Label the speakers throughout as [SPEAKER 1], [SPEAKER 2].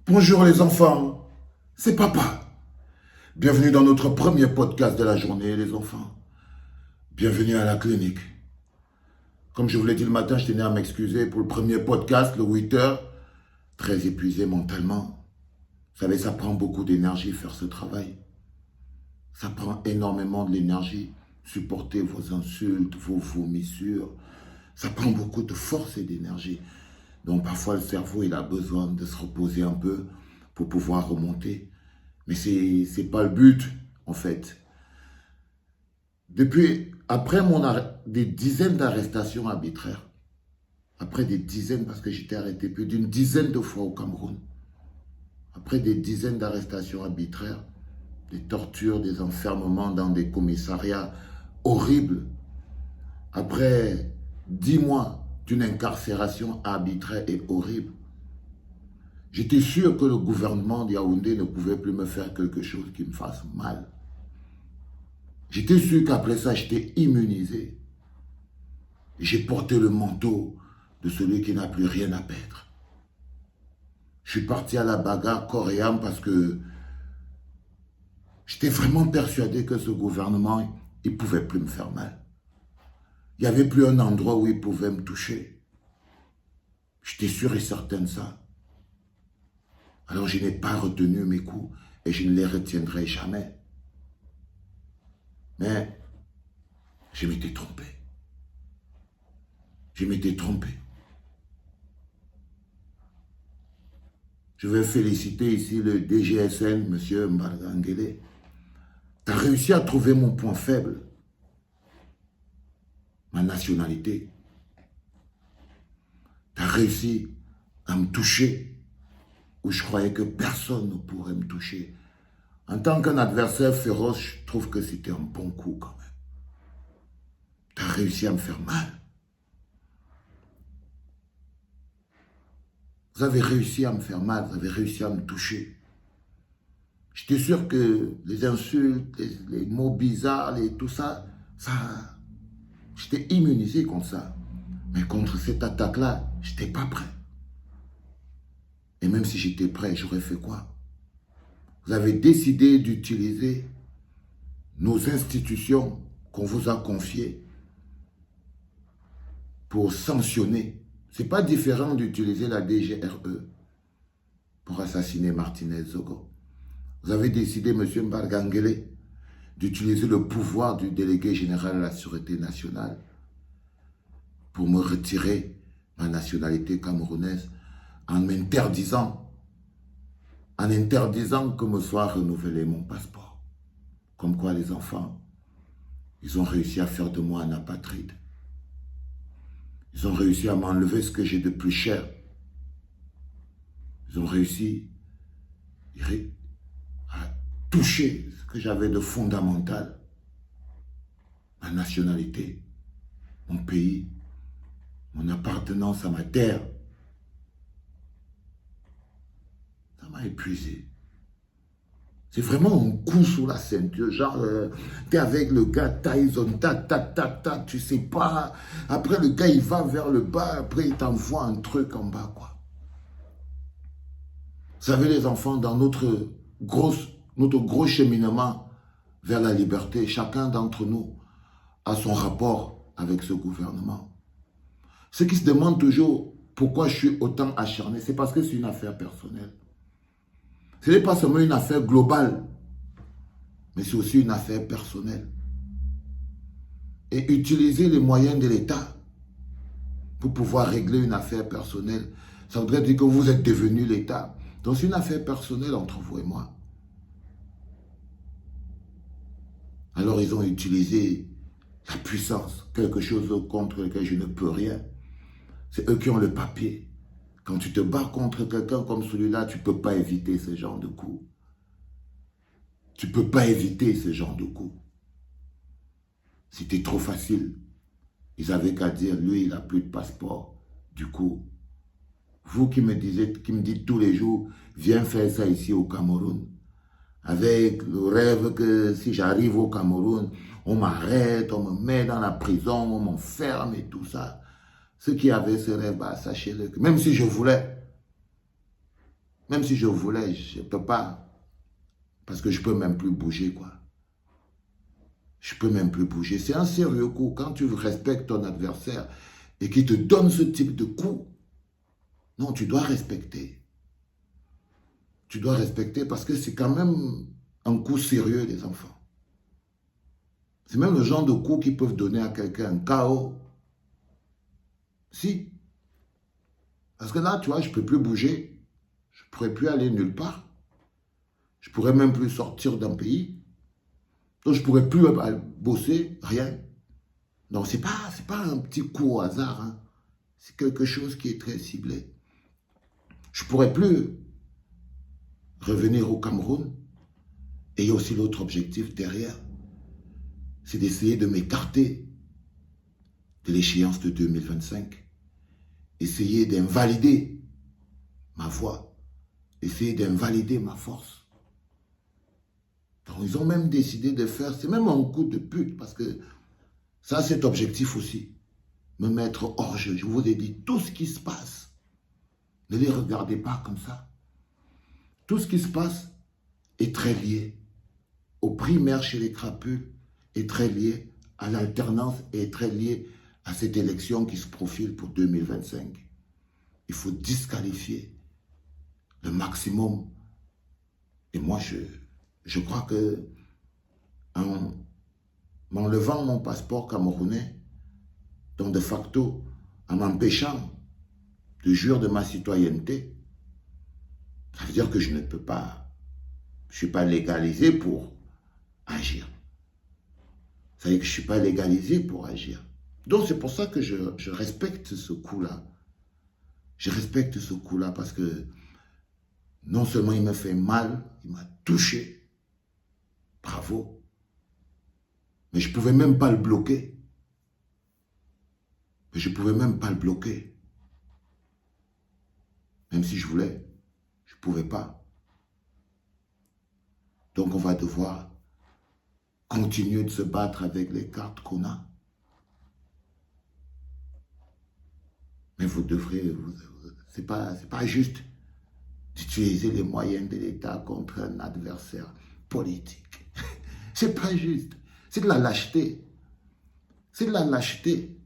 [SPEAKER 1] Bonjour les enfants, c'est papa. Bienvenue dans notre premier podcast de la journée les enfants. Bienvenue à la clinique. Comme je vous l'ai dit le matin, je tenais à m'excuser pour le premier podcast, le 8h. Très épuisé mentalement. Vous savez, ça prend beaucoup d'énergie faire ce travail. Ça prend énormément de l'énergie. Supporter vos insultes, vos vomissures. Ça prend beaucoup de force et d'énergie. Donc parfois le cerveau il a besoin de se reposer un peu pour pouvoir remonter. Mais c'est pas le but en fait. Après des dizaines d'arrestations arbitraires, après des dizaines parce que j'étais arrêté plus d'une dizaine de fois au Cameroun, après des dizaines d'arrestations arbitraires, des tortures, des enfermements dans des commissariats horribles, après 10 mois d'une incarcération arbitraire et horrible, j'étais sûr que le gouvernement de Yaoundé ne pouvait plus me faire quelque chose qui me fasse mal. J'étais sûr qu'après ça, j'étais immunisé. J'ai porté le manteau de celui qui n'a plus rien à perdre. Je suis parti à la bagarre corps et âme parce que j'étais vraiment persuadé que ce gouvernement, il ne pouvait plus me faire mal. Il n'y avait plus un endroit où il pouvait me toucher. J'étais sûr et certain de ça. Alors je n'ai pas retenu mes coups et je ne les retiendrai jamais. Mais je m'étais trompé. Je m'étais trompé. Je vais féliciter ici le DGSN, M. Mbargangele. Tu as réussi à trouver mon point faible, ma nationalité. Tu as réussi à me toucher où je croyais que personne ne pourrait me toucher. En tant qu'un adversaire féroce, je trouve que c'était un bon coup quand même. Tu as réussi à me faire mal. Vous avez réussi à me faire mal, vous avez réussi à me toucher. J'étais sûr que les insultes, les mots bizarres, tout ça, j'étais immunisé contre ça. Mais contre cette attaque-là, je n'étais pas prêt. Et même si j'étais prêt, j'aurais fait quoi? Vous avez décidé d'utiliser nos institutions qu'on vous a confiées pour sanctionner. Ce n'est pas différent d'utiliser la DGRE pour assassiner Martinez Zogo. Vous avez décidé, M. Mbargangele, d'utiliser le pouvoir du délégué général à la Sûreté nationale pour me retirer ma nationalité camerounaise en m'interdisant que me soit renouvelé mon passeport. Comme quoi les enfants, ils ont réussi à faire de moi un apatride. Ils ont réussi à m'enlever ce que j'ai de plus cher. Ils ont réussi à toucher ce que j'avais de fondamental. Ma nationalité, mon pays, mon appartenance à ma terre. Ça m'a épuisé. C'est vraiment un coup sous la ceinture, genre, t'es avec le gars, Tyson, tac, tu sais pas. Après, le gars, il va vers le bas, après, il t'envoie un truc en bas, quoi. Vous savez, les enfants, dans notre gros cheminement vers la liberté, chacun d'entre nous a son rapport avec ce gouvernement. Ceux qui se demandent toujours pourquoi je suis autant acharné, c'est parce que c'est une affaire personnelle. Ce n'est pas seulement une affaire globale, mais c'est aussi une affaire personnelle. Et utiliser les moyens de l'État pour pouvoir régler une affaire personnelle, ça voudrait dire que vous êtes devenu l'État. Donc c'est une affaire personnelle entre vous et moi. Alors ils ont utilisé la puissance, quelque chose contre lequel je ne peux rien. C'est eux qui ont le papier. Quand tu te bats contre quelqu'un comme celui-là, tu ne peux pas éviter ce genre de coup. Tu ne peux pas éviter ce genre de coup. C'était trop facile. Ils avaient qu'à dire, lui, il n'a plus de passeport. Du coup, vous qui me dites tous les jours, viens faire ça ici au Cameroun. Avec le rêve que si j'arrive au Cameroun, on m'arrête, on me met dans la prison, on m'enferme et tout ça. Ceux qui avaient ce rêve, bah, sachez-le que même si je voulais, Même si je voulais, je ne peux pas. Parce que je ne peux même plus bouger, quoi. Je ne peux même plus bouger. C'est un sérieux coup. Quand tu respectes ton adversaire et qu'il te donne ce type de coup, non, tu dois respecter. Tu dois respecter parce que c'est quand même un coup sérieux, les enfants. C'est même le genre de coup qui peuvent donner à quelqu'un un chaos. Si. Parce que là, tu vois, je ne peux plus bouger. Je ne pourrais plus aller nulle part. Je ne pourrais même plus sortir d'un pays. Donc, je ne pourrais plus bosser, rien. Donc, ce n'est pas un petit coup au hasard. Hein. C'est quelque chose qui est très ciblé. Je ne pourrais plus revenir au Cameroun. Et il y a aussi l'autre objectif derrière. C'est d'essayer de m'écarter de l'échéance de 2025. Essayer d'invalider ma voix. Essayer d'invalider ma force. Donc, ils ont même décidé de faire, c'est même un coup de pute, parce que ça, c'est objectif aussi. Me mettre hors jeu. Je vous ai dit, tout ce qui se passe, ne les regardez pas comme ça. Tout ce qui se passe est très lié aux primaires chez les crapules, est très lié à l'alternance et est très lié à cette élection qui se profile pour 2025. Il faut disqualifier le maximum. Et moi, je crois que en m'enlevant mon passeport camerounais, donc de facto, en m'empêchant de jouir de ma citoyenneté, ça veut dire que je ne peux pas, je ne suis pas légalisé pour agir. Ça veut dire que je ne suis pas légalisé pour agir. Donc c'est pour ça que je respecte ce coup-là. Je respecte ce coup-là parce que non seulement il me fait mal, il m'a touché. Bravo. Mais je ne pouvais même pas le bloquer. Mais je ne pouvais même pas le bloquer. Même si je voulais, je ne pouvais pas. Donc on va devoir continuer de se battre avec les cartes qu'on a. Mais vous devrez, c'est pas juste d'utiliser les moyens de l'État contre un adversaire politique. C'est pas juste. C'est de la lâcheté. C'est de la lâcheté.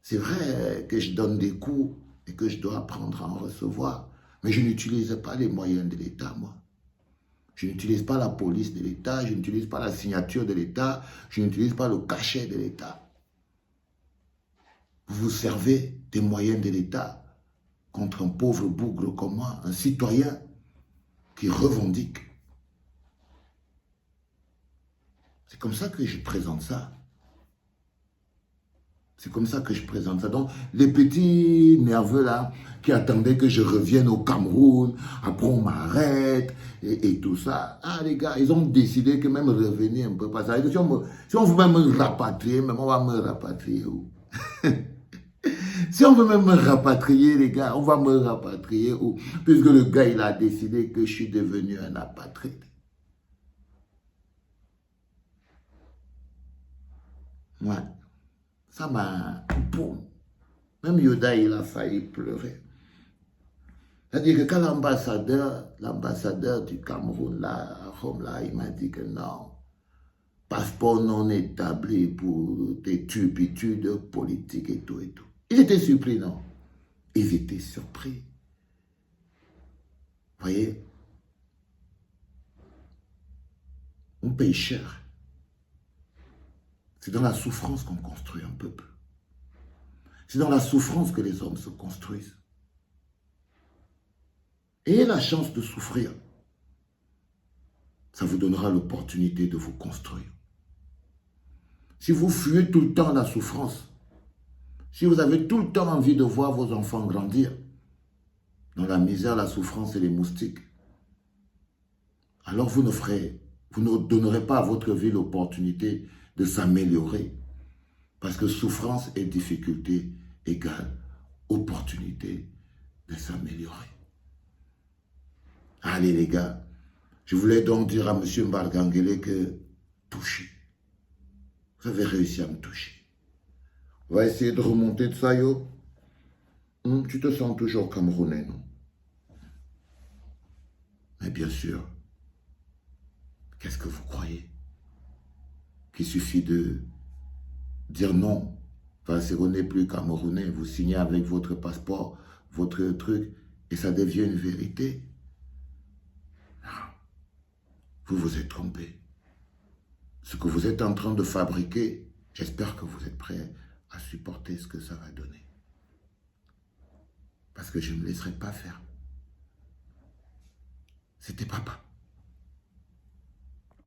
[SPEAKER 1] C'est vrai que je donne des coups et que je dois apprendre à en recevoir. Mais je n'utilise pas les moyens de l'État, moi. Je n'utilise pas la police de l'État, je n'utilise pas la signature de l'État, je n'utilise pas le cachet de l'État. Vous vous servez des moyens de l'État contre un pauvre bougre comme moi, un citoyen qui revendique. C'est comme ça que je présente ça. C'est comme ça que je présente ça. Donc, les petits nerveux là, qui attendaient que je revienne au Cameroun, après on m'arrête, et tout ça. Ah les gars, ils ont décidé que même revenir un peu pas ça. Si on veut même me rapatrier, même on va me rapatrier où? Si on veut même me rapatrier, les gars, on va me rapatrier où? Puisque le gars, il a décidé que je suis devenu un apatride. Ouais. Ça m'a... Boum. Même Yoda, il a failli pleurer. C'est-à-dire que quand l'ambassadeur du Cameroun, là, à Rome, là, il m'a dit que non, passeport non établi pour tes turpitudes politiques et tout et tout. Ils étaient surpris, non? Ils étaient surpris. Vous voyez? On paye cher. C'est dans la souffrance qu'on construit un peuple. C'est dans la souffrance que les hommes se construisent. Ayez la chance de souffrir. Ça vous donnera l'opportunité de vous construire. Si vous fuyez tout le temps la souffrance, si vous avez tout le temps envie de voir vos enfants grandir dans la misère, la souffrance et les moustiques, alors vous ne donnerez pas à votre vie l'opportunité de s'améliorer. Parce que souffrance et difficulté égale opportunité de s'améliorer. Allez les gars, je voulais donc dire à M. Mbargangele que touchez. Vous avez réussi à me toucher. On va essayer de remonter de ça, yo. Tu te sens toujours camerounais, non? Mais bien sûr, qu'est-ce que vous croyez? Qu'il suffit de dire non. Vancero n'est plus camerounais. Vous signez avec votre passeport, votre truc, et ça devient une vérité. Non. Vous vous êtes trompé. Ce que vous êtes en train de fabriquer, j'espère que vous êtes prêts à supporter ce que ça va donner. Parce que je ne me laisserai pas faire. C'était papa.